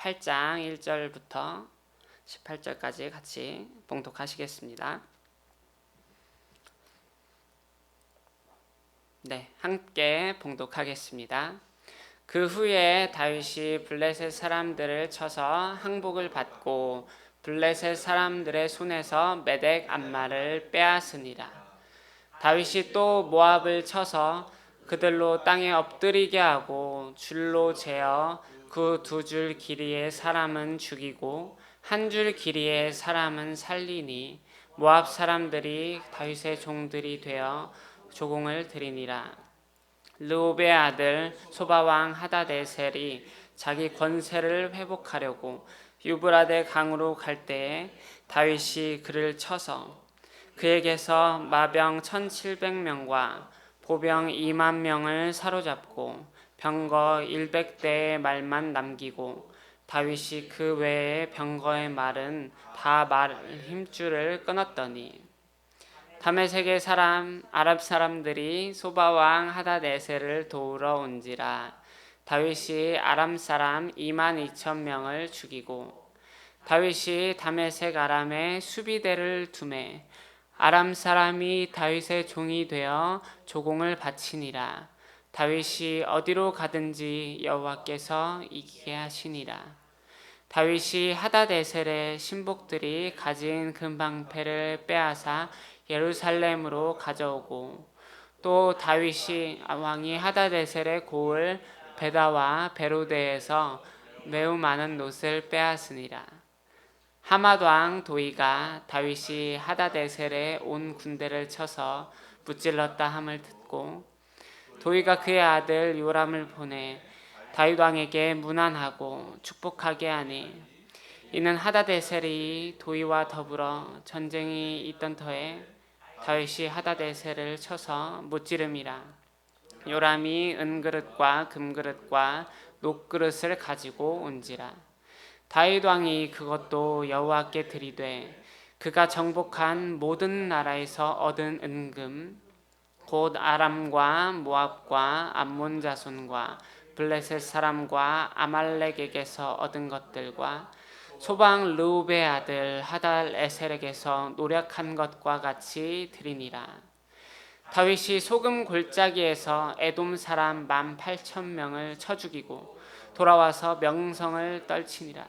8장 1절부터 18절까지 같이 봉독하시겠습니다. 네, 함께 봉독하겠습니다. 그 후에 다윗이 블레셋 사람들을 쳐서 항복을 받고 블레셋 사람들의 손에서 메덱 암마를 빼앗으니라. 다윗이 또 모압을 쳐서 그들로 땅에 엎드리게 하고 줄로 재어 그 2줄 길이의 사람은 죽이고 1줄 길이의 사람은 살리니 모압 사람들이 다윗의 종들이 되어 조공을 드리니라. 르홉의 아들 소바왕 하다데셀이 자기 권세를 회복하려고 유브라데 강으로 갈 때에 다윗이 그를 쳐서 그에게서 마병 1700명과 보병 2만 명을 사로잡고 병거 100대의 말만 남기고 다윗이 그 외의 병거의 말은 다 말 힘줄을 끊었더니 다메섹의 사람 아랍 사람들이 소바왕 하다데셀을 도우러 온지라. 다윗이 아람 사람 22,000명을 죽이고 다윗이 다메섹 아람에 수비대를 두매 아람 사람이 다윗의 종이 되어 조공을 바치니라. 다윗이 어디로 가든지 여호와께서 이기게 하시니라. 다윗이 하다데셀의 신복들이 가진 금방패를 빼앗아 예루살렘으로 가져오고 또 다윗이 왕이 하다데셀의 고을 베다와 베로데에서 매우 많은 놋을 빼앗으니라. 하맛 왕 도이가 다윗이 하다데셀의 온 군대를 쳐서 무찔렀다 함을 듣고 도이가 그의 아들 요람을 보내 다윗 왕에게 문안하고 축복하게 하니 이는 하다데셀이 도이와 더불어 전쟁이 있던 터에 다윗이 하다데셀을 쳐서 못지름이라. 요람이 은그릇과 금그릇과 녹그릇을 가지고 온지라. 다윗 왕이 그것도 여호와께 드리되 그가 정복한 모든 나라에서 얻은 은금 곧 아람과 모압과 암몬 자손과 블레셋 사람과 아말렉에게서 얻은 것들과 소방 르홉의 아들 하달에셀에게서 노력한 것과 같이 드리니라. 다윗이 소금 골짜기에서 에돔 사람 18,000명을 쳐 죽이고 돌아와서 명성을 떨치니라.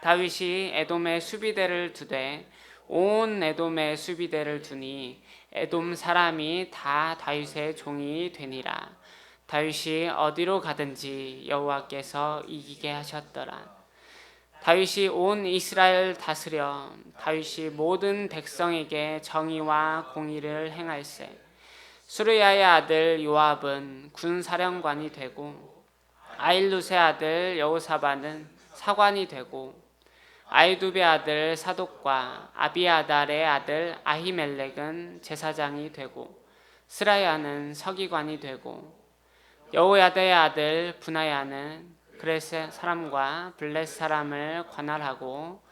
다윗이 에돔의 수비대를 두되 온 에돔의 수비대를 두니 에돔 사람이 다 다윗의 종이 되니라. 다윗이 어디로 가든지 여호와께서 이기게 하셨더라. 다윗이 온 이스라엘 다스려 다윗이 모든 백성에게 정의와 공의를 행할세. 수르야의 아들 요압은 군사령관이 되고 아일룻의 아들 여호사밧은 사관이 되고 아이두베의 아들 사독과 아비아달의 아들 아히멜렉은 제사장이 되고 스라야는 서기관이 되고 여호야다의 아들 분하야는 그레스 사람과 블렛 사람을 관할하고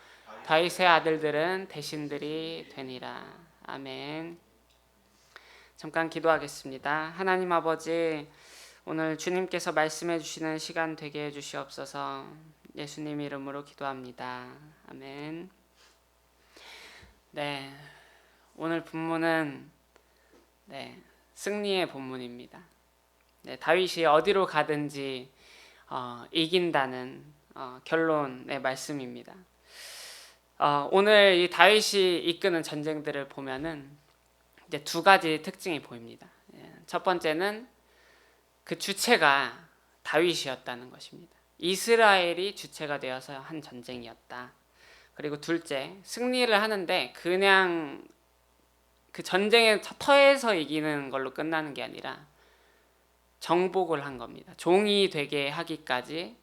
다윗의 아들들은 대신들이 되니라. 아멘. 잠깐 기도하겠습니다. 하나님 아버지, 오늘 주님께서 말씀해 주시는 시간 되게 해주시옵소서. 예수님 이름으로 기도합니다. 아멘. 네, 오늘 본문은 승리의 본문입니다. 다윗이 어디로 가든지 이긴다는 결론의 말씀입니다. 오늘 이 다윗이 이끄는 전쟁들을 보면은 이제 2가지 특징이 보입니다. 첫 번째는 그 주체가 다윗이었다는 것입니다. 이스라엘이 주체가 되어서 한 전쟁이었다. 그리고 둘째, 승리를 하는데 그냥 그 전쟁의 터에서 이기는 걸로 끝나는 게 아니라 정복을 한 겁니다. 종이 되게 하기까지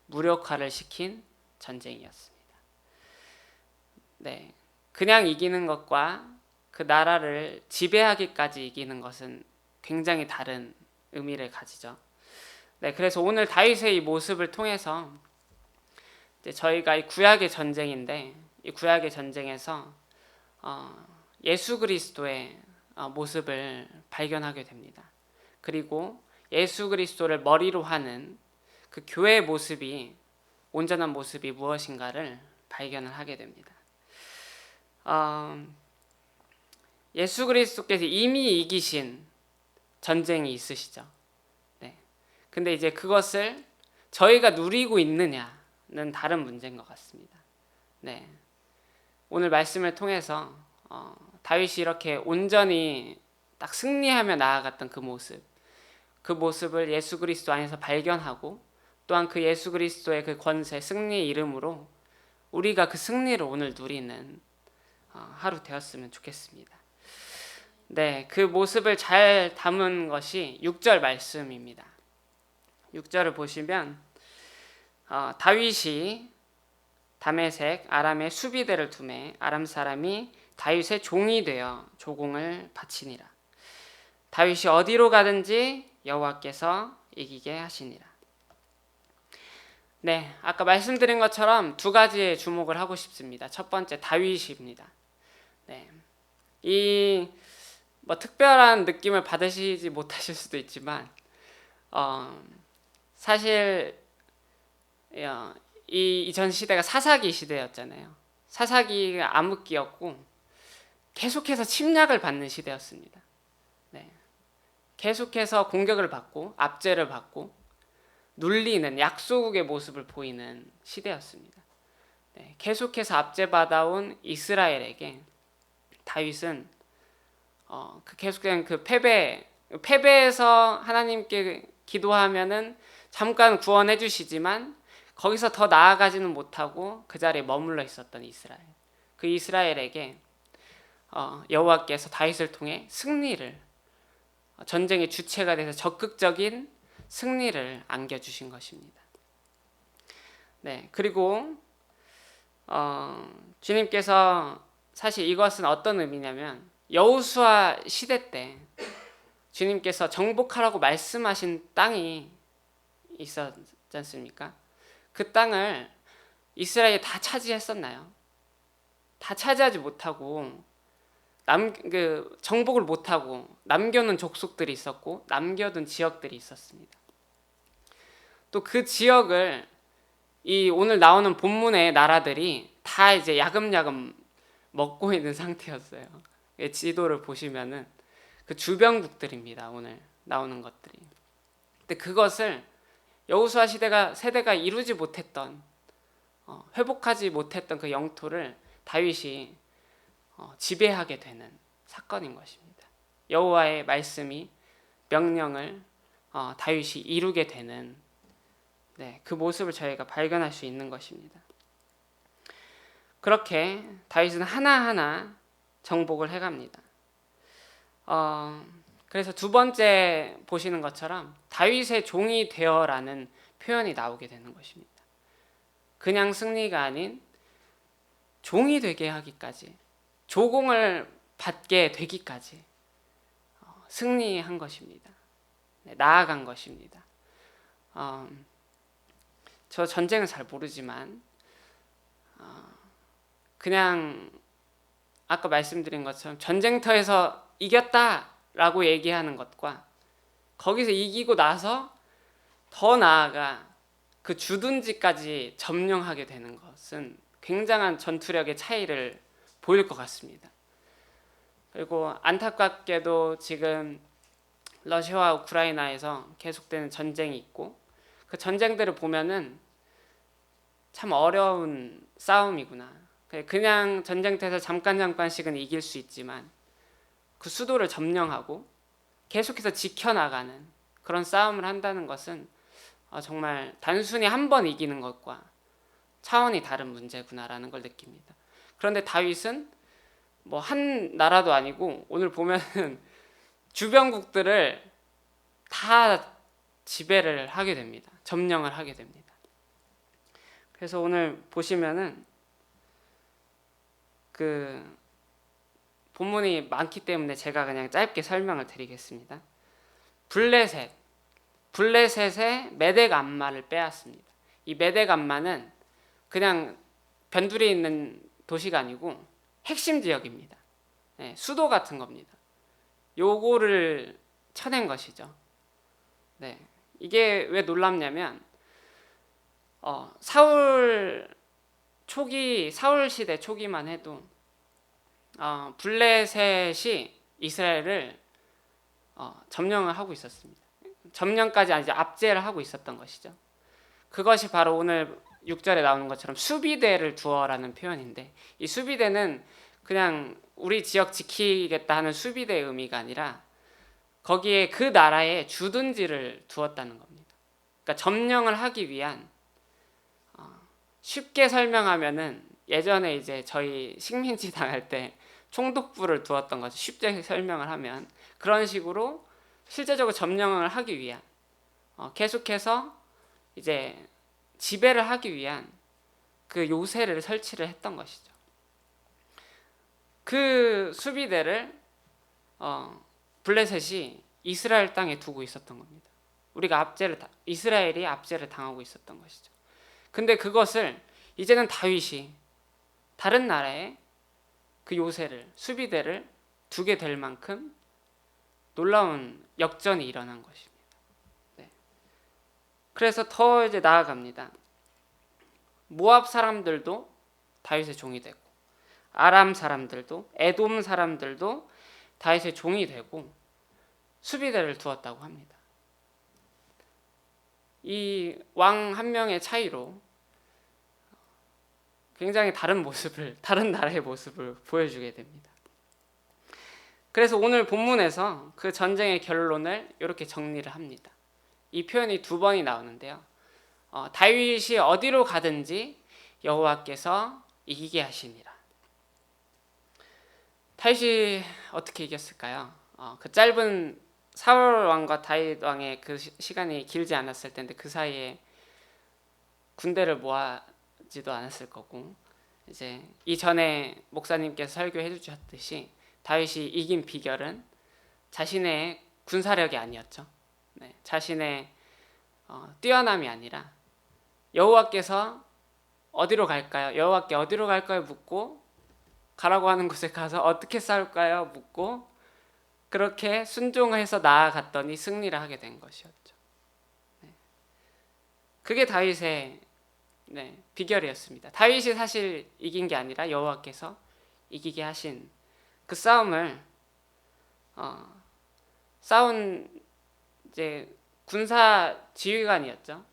무력화를 시킨 전쟁이었습니다. 그냥 이기는 것과 그 나라를 지배하기까지 이기는 것은 굉장히 다른 의미를 가지죠. 그래서 오늘 다윗의 이 모습을 통해서 이제 저희가 이 구약의 전쟁인데 이 구약의 전쟁에서 예수 그리스도의 모습을 발견하게 됩니다. 그리고 예수 그리스도를 머리로 하는 그 교회의 모습이 온전한 모습이 무엇인가를 발견을 하게 됩니다. 예수 그리스도께서 이미 이기신 전쟁이 있으시죠. 네. 근데 이제 그것을 저희가 누리고 있느냐는 다른 문제인 것 같습니다. 네. 오늘 말씀을 통해서 다윗이 이렇게 온전히 딱 승리하며 나아갔던 그 모습을 예수 그리스도 안에서 발견하고 또한 그 예수 그리스도의 그 권세, 승리의 이름으로 우리가 그 승리를 오늘 누리는 하루 되었으면 좋겠습니다. 네, 그 모습을 잘 담은 것이 6절 말씀입니다. 6절을 보시면 다윗이 다메섹 아람의 수비대를 두매 아람 사람이 다윗의 종이 되어 조공을 바치니라. 다윗이 어디로 가든지 여호와께서 이기게 하시니라. 네, 아까 말씀드린 것처럼 두 가지에 주목을 하고 싶습니다. 첫 번째 다윗입니다. 네, 이 특별한 느낌을 받으시지 못하실 수도 있지만 사실 이 이전 시대가 사사기 시대였잖아요. 사사기가 암흑기였고 계속해서 침략을 받는 시대였습니다. 네, 계속해서 공격을 받고 압제를 받고 눌리는 약소국의 모습을 보이는 시대였습니다. 네, 계속해서 압제받아온 이스라엘에게 다윗은 그 계속된 그 패배에서 하나님께 기도하면은 잠깐 구원해 주시지만 거기서 더 나아가지는 못하고 그 자리에 머물러 있었던 이스라엘. 그 이스라엘에게 여호와께서 다윗을 통해 승리를 전쟁의 주체가 돼서 적극적인 승리를 안겨주신 것입니다. 네, 그리고 주님께서 사실 이것은 어떤 의미냐면 여호수아 시대 때 주님께서 정복하라고 말씀하신 땅이 있었지 않습니까? 그 땅을 이스라엘이 다 차지했었나요? 다 차지하지 못하고 정복을 못하고 남겨놓은 족속들이 있었고 남겨둔 지역들이 있었습니다. 또 그 지역을 이 오늘 나오는 본문의 나라들이 다 이제 야금야금 먹고 있는 상태였어요. 지도를 보시면은 그 주변국들입니다. 오늘 나오는 것들이. 근데 그것을 여호수아 세대가 이루지 못했던 회복하지 못했던 그 영토를 다윗이 지배하게 되는 사건인 것입니다. 여호와의 말씀이 명령을 다윗이 이루게 되는 그 모습을 저희가 발견할 수 있는 것입니다. 그렇게 다윗은 하나하나 정복을 해갑니다. 그래서 두 번째 보시는 것처럼 다윗의 종이 되어라는 표현이 나오게 되는 것입니다. 그냥 승리가 아닌 종이 되게 하기까지, 조공을 받게 되기까지 승리한 것입니다. 나아간 것입니다. 저 전쟁을 잘 모르지만 그냥 아까 말씀드린 것처럼 전쟁터에서 이겼다라고 얘기하는 것과 거기서 이기고 나서 더 나아가 그 주둔지까지 점령하게 되는 것은 굉장한 전투력의 차이를 보일 것 같습니다. 그리고 안타깝게도 지금 러시아와 우크라이나에서 계속되는 전쟁이 있고 그 전쟁들을 보면은 참 어려운 싸움이구나. 그냥 전쟁터에서 잠깐씩은 이길 수 있지만 그 수도를 점령하고 계속해서 지켜나가는 그런 싸움을 한다는 것은 정말 단순히 한 번 이기는 것과 차원이 다른 문제구나라는 걸 느낍니다. 그런데 다윗은 한 나라도 아니고 오늘 보면은 주변국들을 다 지배를 하게 됩니다. 점령을 하게 됩니다. 그래서 오늘 보시면은 그 본문이 많기 때문에 제가 그냥 짧게 설명을 드리겠습니다. 블레셋의 메덱 암마를 빼앗습니다. 이 메덱 암마는 그냥 변두리에 있는 도시가 아니고 핵심 지역입니다. 수도 같은 겁니다. 요거를 쳐낸 것이죠. 이게 왜 놀랍냐면 사울 시대 초기만 해도 블레셋이 이스라엘을 점령을 하고 있었습니다. 점령까지 아니죠. 압제를 하고 있었던 것이죠. 그것이 바로 오늘 6절에 나오는 것처럼 수비대를 두어라는 표현인데, 이 수비대는 그냥 우리 지역 지키겠다 하는 수비대의 의미가 아니라 거기에 그 나라에 주둔지를 두었다는 겁니다. 그러니까 점령을 하기 위한, 쉽게 설명하면은 예전에 이제 저희 식민지 당할 때 총독부를 두었던 거죠. 쉽게 설명을 하면 그런 식으로 실제적으로 점령을 하기 위한, 계속해서 이제 지배를 하기 위한 그 요새를 설치를 했던 것이죠. 그 수비대를 블레셋이 이스라엘 땅에 두고 있었던 겁니다. 이스라엘이 압제를 당하고 있었던 것이죠. 근데 그것을 이제는 다윗이 다른 나라에 그 요새를, 수비대를 두게 될 만큼 놀라운 역전이 일어난 것입니다. 네. 그래서 더 이제 나아갑니다. 모압 사람들도 다윗의 종이 되고, 아람 사람들도, 에돔 사람들도 다윗의 종이 되고 수비대를 두었다고 합니다. 이 왕 한 명의 차이로 굉장히 다른 나라의 모습을 보여주게 됩니다. 그래서 오늘 본문에서 그 전쟁의 결론을 이렇게 정리를 합니다. 이 표현이 2번이 나오는데요. 다윗이 어디로 가든지 여호와께서 이기게 하시니라. 다윗이 어떻게 이겼을까요? 그 짧은 사울 왕과 다윗 왕의 그 시간이 길지 않았을 텐데 그 사이에 군대를 모아지도 않았을 거고, 이제 이전에 목사님께서 설교해 주셨듯이 다윗이 이긴 비결은 자신의 군사력이 아니었죠. 네, 자신의 뛰어남이 아니라 여호와께서 어디로 갈까요? 여호와께 어디로 갈까요? 묻고 가라고 하는 곳에 가서 어떻게 싸울까요? 묻고 그렇게 순종해서 나아갔더니 승리를 하게 된 것이었죠. 네. 그게 다윗의 비결이었습니다. 다윗이 사실 이긴 게 아니라 여호와께서 이기게 하신 그 싸움을 싸운 이제 군사 지휘관이었죠.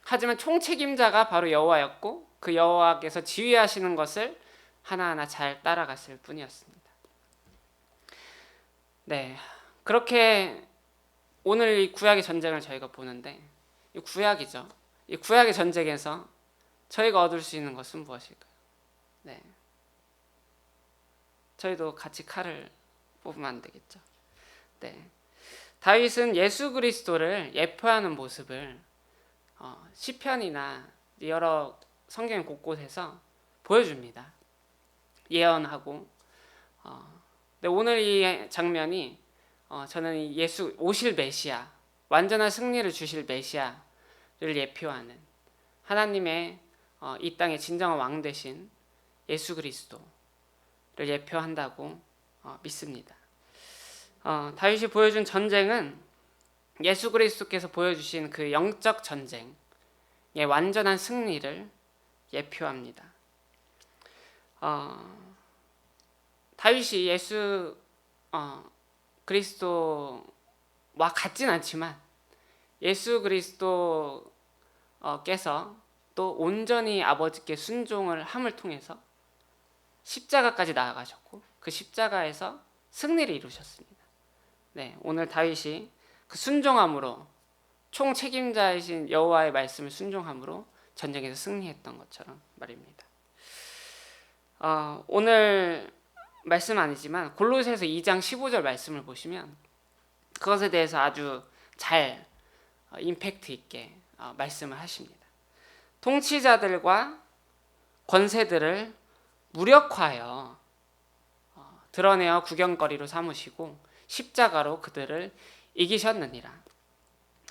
하지만 총책임자가 바로 여호와였고 그 여호와께서 지휘하시는 것을 하나하나 잘 따라갔을 뿐이었습니다. 네, 그렇게 오늘 이 구약의 전쟁을 저희가 보는데, 이 구약이죠. 이 구약의 전쟁에서 저희가 얻을 수 있는 것은 무엇일까요? 네, 저희도 같이 칼을 뽑으면 안 되겠죠. 네, 다윗은 예수 그리스도를 예표하는 모습을 시편이나 여러 성경 곳곳에서 보여줍니다. 예언하고. 근데 오늘 이 장면이 저는 이 예수 오실 메시아, 완전한 승리를 주실 메시아를 예표하는 하나님의 이 땅의 진정한 왕 되신 예수 그리스도를 예표한다고 믿습니다. 다윗이 보여준 전쟁은 예수 그리스도께서 보여주신 그 영적 전쟁의 완전한 승리를 예표합니다. 다윗이 예수 그리스도와 같진 않지만 예수 그리스도께서 또 온전히 아버지께 순종을 함을 통해서 십자가까지 나아가셨고 그 십자가에서 승리를 이루셨습니다. 네, 오늘 다윗이 그 순종함으로 총책임자이신 여호와의 말씀을 순종함으로 전쟁에서 승리했던 것처럼 말입니다. 오늘 말씀 아니지만 골로새서 2장 15절 말씀을 보시면 그것에 대해서 아주 잘 임팩트 있게 말씀을 하십니다. 통치자들과 권세들을 무력화하여 드러내어 구경거리로 삼으시고 십자가로 그들을 이기셨느니라.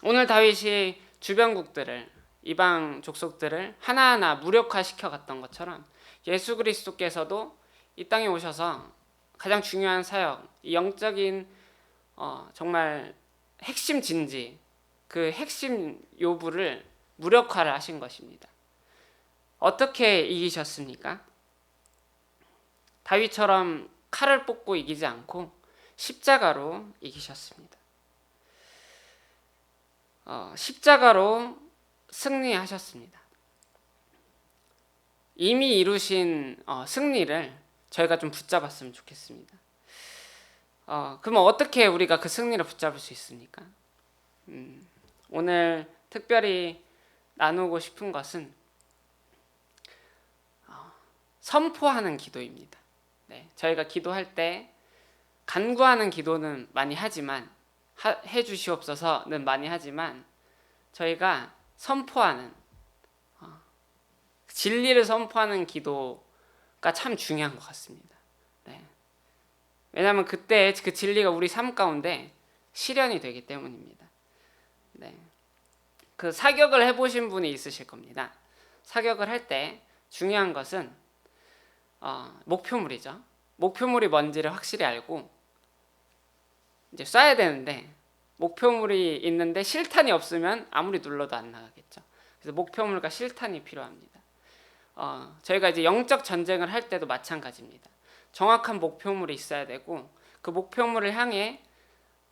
오늘 다윗이 주변국들을, 이방 족속들을 하나하나 무력화시켜 갔던 것처럼 예수 그리스도께서도 이 땅에 오셔서 가장 중요한 사역, 이 영적인 정말 핵심 진지, 그 핵심 요부를 무력화를 하신 것입니다. 어떻게 이기셨습니까? 다윗처럼 칼을 뽑고 이기지 않고 십자가로 이기셨습니다. 십자가로 승리하셨습니다. 이미 이루신 승리를 저희가 좀 붙잡았으면 좋겠습니다. 그러면 어떻게 우리가 그 승리를 붙잡을 수 있습니까? 오늘 특별히 나누고 싶은 것은 선포하는 기도입니다. 네, 저희가 기도할 때 간구하는 기도는 많이 하지만 해주시옵소서는 많이 하지만 저희가 선포하는 진리를 선포하는 기도가 참 중요한 것 같습니다. 네. 왜냐하면 그때 그 진리가 우리 삶 가운데 실현이 되기 때문입니다. 네. 그 사격을 해보신 분이 있으실 겁니다. 사격을 할 때 중요한 것은 목표물이죠. 목표물이 뭔지를 확실히 알고 이제 쏴야 되는데 목표물이 있는데 실탄이 없으면 아무리 눌러도 안 나가겠죠. 그래서 목표물과 실탄이 필요합니다. 저희가 이제 영적 전쟁을 할 때도 마찬가지입니다. 정확한 목표물이 있어야 되고 그 목표물을 향해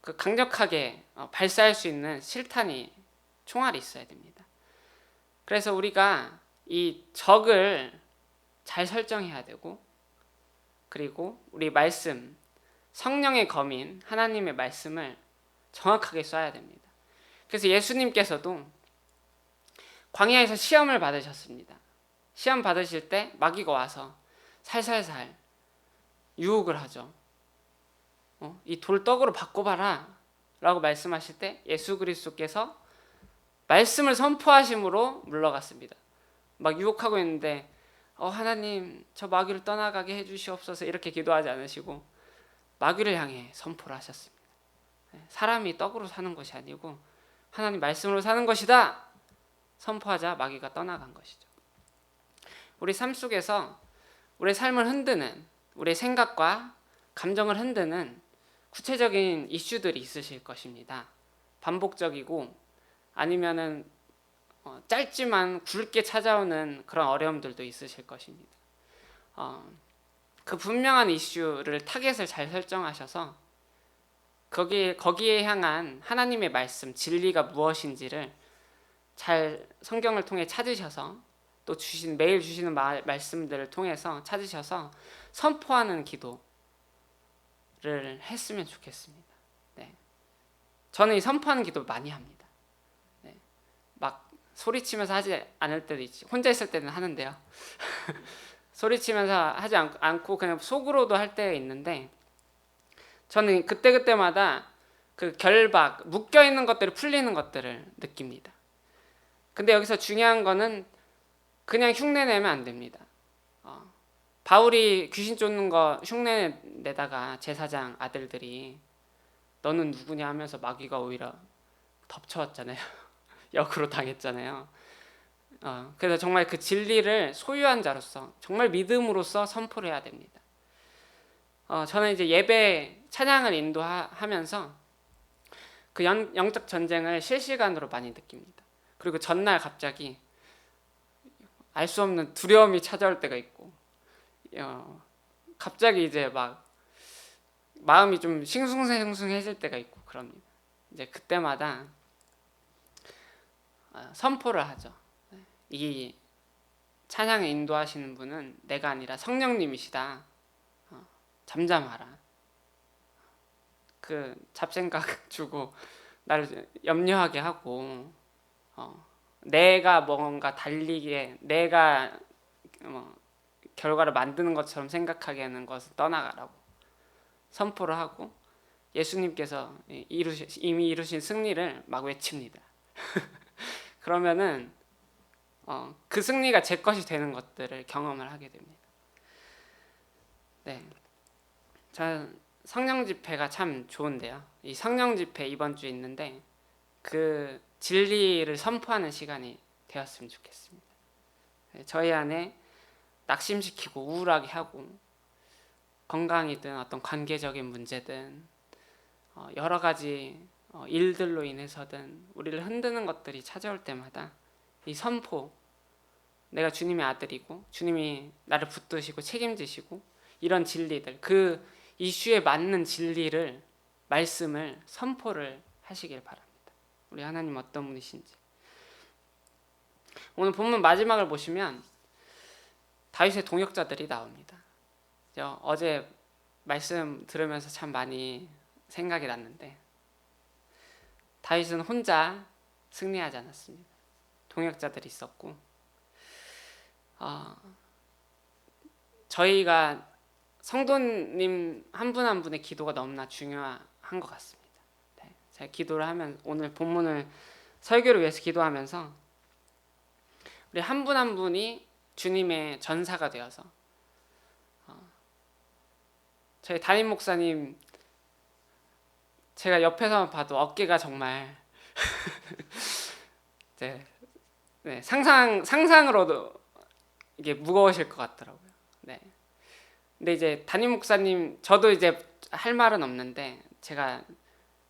그 강력하게 발사할 수 있는 실탄이 총알이 있어야 됩니다. 그래서 우리가 이 적을 잘 설정해야 되고 그리고 우리 말씀 성령의 검인 하나님의 말씀을 정확하게 쏴야 됩니다. 그래서 예수님께서도 광야에서 시험을 받으셨습니다. 시험 받으실 때 마귀가 와서 살살살 유혹을 하죠. 이 돌 떡으로 바꿔봐라 라고 말씀하실 때 예수 그리스도께서 말씀을 선포하심으로 물러갔습니다. 막 유혹하고 있는데 하나님 저 마귀를 떠나가게 해주시옵소서 이렇게 기도하지 않으시고 마귀를 향해 선포를 하셨습니다. 사람이 떡으로 사는 것이 아니고 하나님 말씀으로 사는 것이다 선포하자 마귀가 떠나간 것이죠. 우리 삶 속에서 우리의 삶을 흔드는 우리의 생각과 감정을 흔드는 구체적인 이슈들이 있으실 것입니다. 반복적이고 아니면은 짧지만 굵게 찾아오는 그런 어려움들도 있으실 것입니다. 그 분명한 이슈를 타겟을 잘 설정하셔서 거기에 향한 하나님의 말씀, 진리가 무엇인지를 잘 성경을 통해 찾으셔서 또 매일 주시는 말씀들을 통해서 찾으셔서 선포하는 기도를 했으면 좋겠습니다. 네. 저는 이 선포하는 기도 많이 합니다. 네. 막 소리치면서 하지 않을 때도 있지. 혼자 있을 때는 하는데요. 소리치면서 하지 않고 그냥 속으로도 할 때가 있는데 저는 그때마다 그 결박, 묶여있는 것들이 풀리는 것들을 느낍니다. 근데 여기서 중요한 거는 그냥 흉내내면 안 됩니다. 바울이 귀신 쫓는 거 흉내내다가 제사장 아들들이 너는 누구냐 하면서 마귀가 오히려 덮쳐왔잖아요. 역으로 당했잖아요. 그래서 정말 그 진리를 소유한 자로서 정말 믿음으로써 선포를 해야 됩니다. 저는 이제 예배 찬양을 인도하면서 그 영적 전쟁을 실시간으로 많이 느낍니다. 그리고 전날 갑자기 알 수 없는 두려움이 찾아올 때가 있고 갑자기 이제 막 마음이 좀 싱숭생숭해질 때가 있고 그럽니다. 이제 그때마다 선포를 하죠. 이 찬양을 인도하시는 분은 내가 아니라 성령님이시다. 잠잠하라. 그 잡생각 주고 나를 염려하게 하고 내가 뭔가 달리게 내가 결과를 만드는 것처럼 생각하게 하는 것을 떠나가라고 선포를 하고 예수님께서 이미 이루신 승리를 막 외칩니다. 그러면은 그 승리가 제 것이 되는 것들을 경험을 하게 됩니다. 네, 저는 성령 집회가 참 좋은데요. 이 성령 집회 이번 주에 있는데 그 진리를 선포하는 시간이 되었으면 좋겠습니다. 저희 안에 낙심시키고 우울하게 하고 건강이든 어떤 관계적인 문제든 여러 가지 일들로 인해서든 우리를 흔드는 것들이 찾아올 때마다 이 선포, 내가 주님의 아들이고 주님이 나를 붙드시고 책임지시고 이런 진리들, 그 이슈에 맞는 진리를, 말씀을 선포를 하시길 바랍니다. 우리 하나님 어떤 분이신지. 오늘 본문 마지막을 보시면 다윗의 동역자들이 나옵니다. 어제 말씀 들으면서 참 많이 생각이 났는데, 다윗은 혼자 승리하지 않았습니다. 동역자들이 있었고, 저희가 성도님 한 분 한 분의 기도가 너무나 중요한 것 같습니다. 네, 제가 기도를 하면, 오늘 본문을 설교를 위해서 기도하면서 우리 한 분 한 분이 주님의 전사가 되어서, 저희 담임 목사님 제가 옆에서만 봐도 어깨가 정말 네, 네, 상상으로도 이게 무거우실 것 같더라고요. 네. 근데 이제 담임 목사님, 저도 이제 할 말은 없는데 제가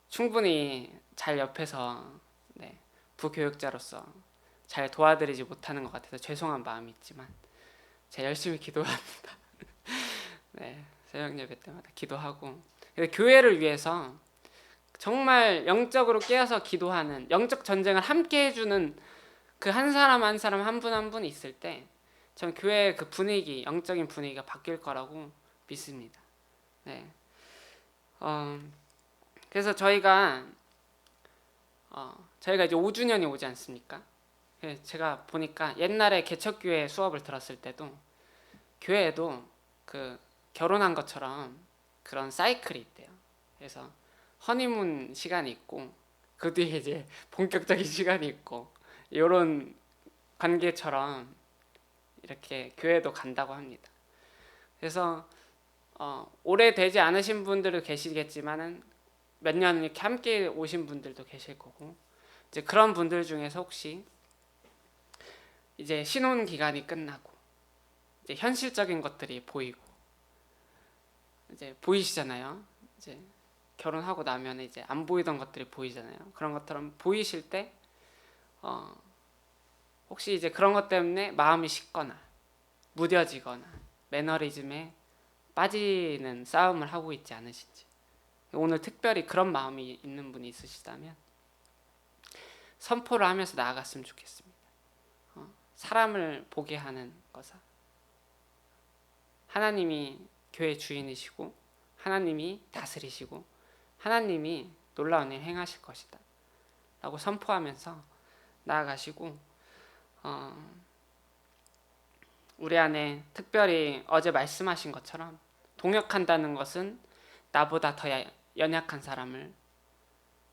충분히 잘 옆에서, 네, 부교육자로서 잘 도와드리지 못하는 것 같아서 죄송한 마음이 있지만 제가 열심히 기도합니다. 네, 새벽 예배 때마다 기도하고, 교회를 위해서 정말 영적으로 깨어서 기도하는, 영적 전쟁을 함께 해주는 그 한 사람 한 사람, 한 분 한 분이 있을 때 저는 교회의 그 분위기, 영적인 분위기가 바뀔 거라고 믿습니다. 네. 그래서 저희가 이제 5주년이 오지 않습니까? 제가 보니까 옛날에 개척교회 수업을 들었을 때도 교회에도 그 결혼한 것처럼 그런 사이클이 있대요. 그래서 허니문 시간이 있고 그 뒤에 이제 본격적인 시간이 있고, 이런 관계처럼 이렇게 교회도 간다고 합니다. 그래서 오래되지 않으신 분들도 계시겠지만은 몇 년 이렇게 함께 오신 분들도 계실 거고, 이제 그런 분들 중에서 혹시 이제 신혼 기간이 끝나고 이제 현실적인 것들이 보이고, 이제 보이시잖아요. 이제 결혼하고 나면 이제 안 보이던 것들이 보이잖아요. 그런 것처럼 보이실 때 혹시 이제 그런 것 때문에 마음이 식거나 무뎌지거나 매너리즘에 빠지는 싸움을 하고 있지 않으신지, 오늘 특별히 그런 마음이 있는 분이 있으시다면 선포를 하면서 나아갔으면 좋겠습니다. 사람을 보게 하는 거사, 하나님이 교회 주인이시고 하나님이 다스리시고 하나님이 놀라운 일 행하실 것이다 라고 선포하면서 나아가시고, 우리 안에 특별히 어제 말씀하신 것처럼 동역한다는 것은 나보다 더 연약한 사람을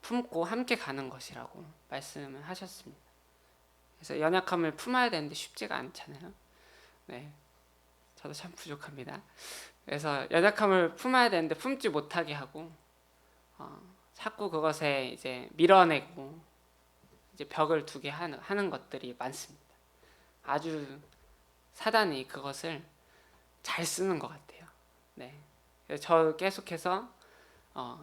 품고 함께 가는 것이라고 말씀을 하셨습니다. 그래서 연약함을 품어야 되는데 쉽지가 않잖아요. 네, 저도 참 부족합니다. 그래서 연약함을 품어야 되는데 품지 못하게 하고, 자꾸 그것에 이제 밀어내고 이제 벽을 두게 하는 것들이 많습니다. 아주 사단이 그것을 잘 쓰는 것 같아요. 네, 그래서 저 계속해서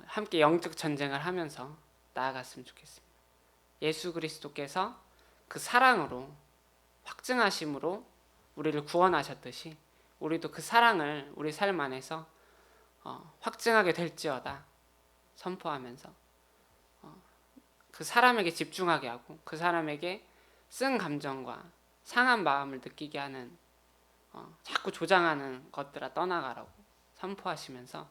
함께 영적 전쟁을 하면서 나아갔으면 좋겠습니다. 예수 그리스도께서 그 사랑으로, 확증하심으로 우리를 구원하셨듯이 우리도 그 사랑을 우리 삶 안에서 확증하게 될지어다 선포하면서 그 사람에게 집중하게 하고 그 사람에게 쓴 감정과 상한 마음을 느끼게 하는, 자꾸 조장하는 것들아 떠나가라고 선포하시면서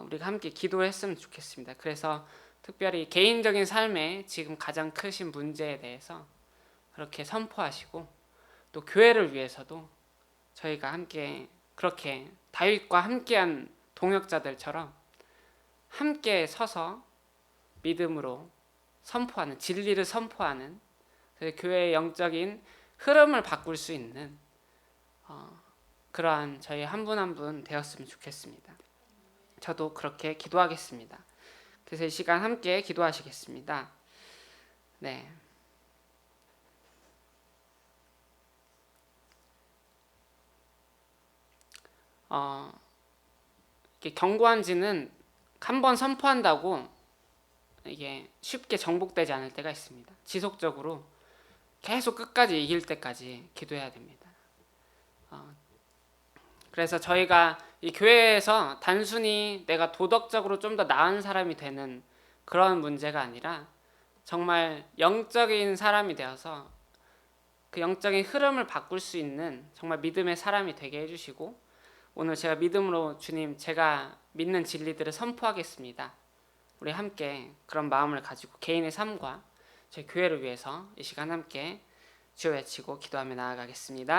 우리가 함께 기도했으면 좋겠습니다. 그래서 특별히 개인적인 삶에 지금 가장 크신 문제에 대해서 그렇게 선포하시고, 또 교회를 위해서도 저희가 함께 그렇게 다윗과 함께한 동역자들처럼 함께 서서 믿음으로 선포하는, 진리를 선포하는, 교회의 영적인 흐름을 바꿀 수 있는 그러한 저희 한 분 한 분 되었으면 좋겠습니다. 저도 그렇게 기도하겠습니다. 그래서 이 시간 함께 기도하시겠습니다. 네. 이게 경고한지는 한 번 선포한다고 이게 쉽게 정복되지 않을 때가 있습니다. 지속적으로 계속 끝까지 이길 때까지 기도해야 됩니다. 그래서 저희가 이 교회에서 단순히 내가 도덕적으로 좀 더 나은 사람이 되는 그런 문제가 아니라 정말 영적인 사람이 되어서 그 영적인 흐름을 바꿀 수 있는 정말 믿음의 사람이 되게 해주시고, 오늘 제가 믿음으로 주님, 제가 믿는 진리들을 선포하겠습니다. 우리 함께 그런 마음을 가지고 개인의 삶과 저희 교회를 위해서 이 시간 함께 주여 외치고 기도하며 나아가겠습니다.